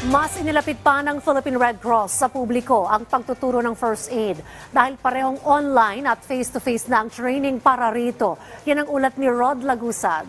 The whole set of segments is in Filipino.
Mas inilapit pa ng Philippine Red Cross sa publiko ang pagtuturo ng first aid dahil parehong online at face-to-face na ang training para rito. Yan ang ulat ni Rod Lagusad.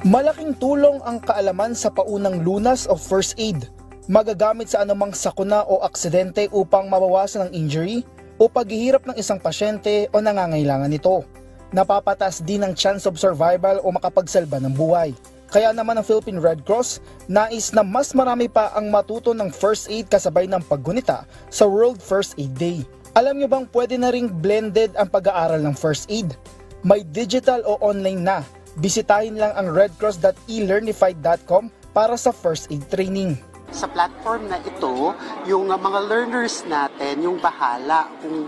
Malaking tulong ang kaalaman sa paunang lunas o first aid. Magagamit sa anumang sakuna o aksidente upang mabawasan ang injury o paghihirap ng isang pasyente o nangangailangan nito. Napapataas din ang chance of survival o makapagsalba ng buhay. Kaya naman ang Philippine Red Cross nais na mas marami pa ang matuto ng first aid kasabay ng paggunita sa World First Aid Day. Alam nyo bang pwede na ring blended ang pag-aaral ng first aid? May digital o online na. Bisitahin lang ang redcross.elearnified.com para sa first aid training. Sa platform na ito, yung mga learners natin, yung bahala kung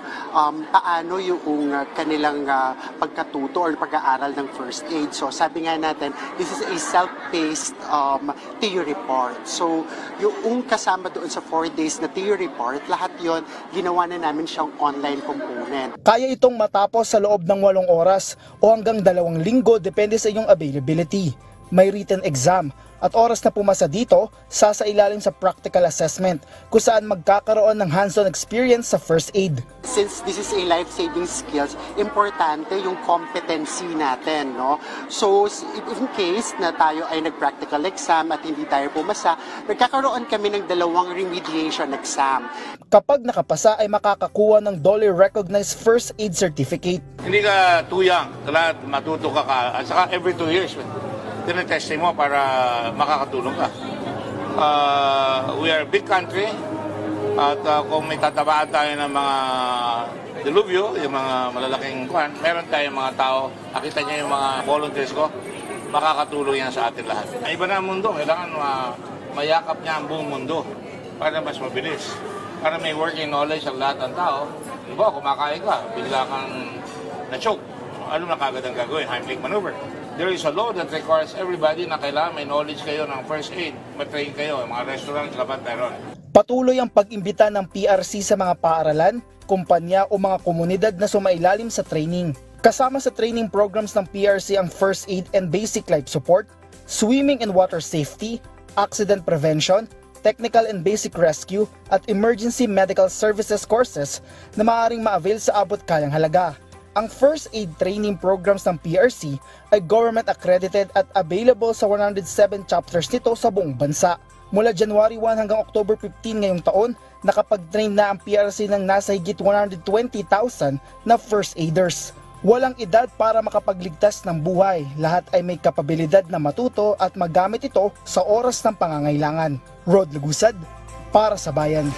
paano yung kanilang pagkatuto or pag-aaral ng first aid. So sabi nga natin, this is a self-paced theory report. So yung kasama doon sa 4 days na theory report, lahat yon ginawa na namin siyang online component. Kaya itong matapos sa loob ng 8 oras o hanggang 2 linggo depende sa iyong availability. May written exam at oras na pumasa dito, sasailalim sa practical assessment kung saan magkakaroon ng hands-on experience sa first aid. Since this is a life-saving skills, importante yung competency natin, no? So, if in case na tayo ay nag-practical exam at hindi tayo pumasa, nagkakaroon kami ng 2 remediation exam. Kapag nakapasa ay makakakuha ng duly recognized first aid certificate. Hindi ka too young, kailangan matuto ka at saka every 2 years. Tinetesting mo para makakatulong ka. We are a big country at kung may tatabaan tayo ng mga dilubyo, yung mga malalaking kuhan, meron tayong mga tao, nakita niyo yung mga volunteers ko, makakatulong yan sa atin lahat. Iba na ang mundo, kailangan mayakap niya ang buong mundo para mas mabilis. Para may working knowledge ang lahat ng tao. Diba, kumakain ka, bigla kang na-choke. Ano na kagad ang gagawin? Heimlich maneuver. There is a law that requires everybody na kailangan may knowledge kayo ng first aid. Matrain kayo, mga restaurant, laban meron. Patuloy ang pag-imbita ng PRC sa mga paaralan, kumpanya o mga komunidad na sumailalim sa training. Kasama sa training programs ng PRC ang first aid and basic life support, swimming and water safety, accident prevention, technical and basic rescue at emergency medical services courses na maaaring ma-avail sa abot kayang halaga. Ang first aid training programs ng PRC ay government accredited at available sa 107 chapters nito sa buong bansa. Mula January 1 hanggang October 15 ngayong taon, nakapag-train na ang PRC ng nasa higit 120,000 na first aiders. Walang edad para makapagligtas ng buhay. Lahat ay may kapabilidad na matuto at magamit ito sa oras ng pangangailangan. Rod Lagusad, para sa Bayan.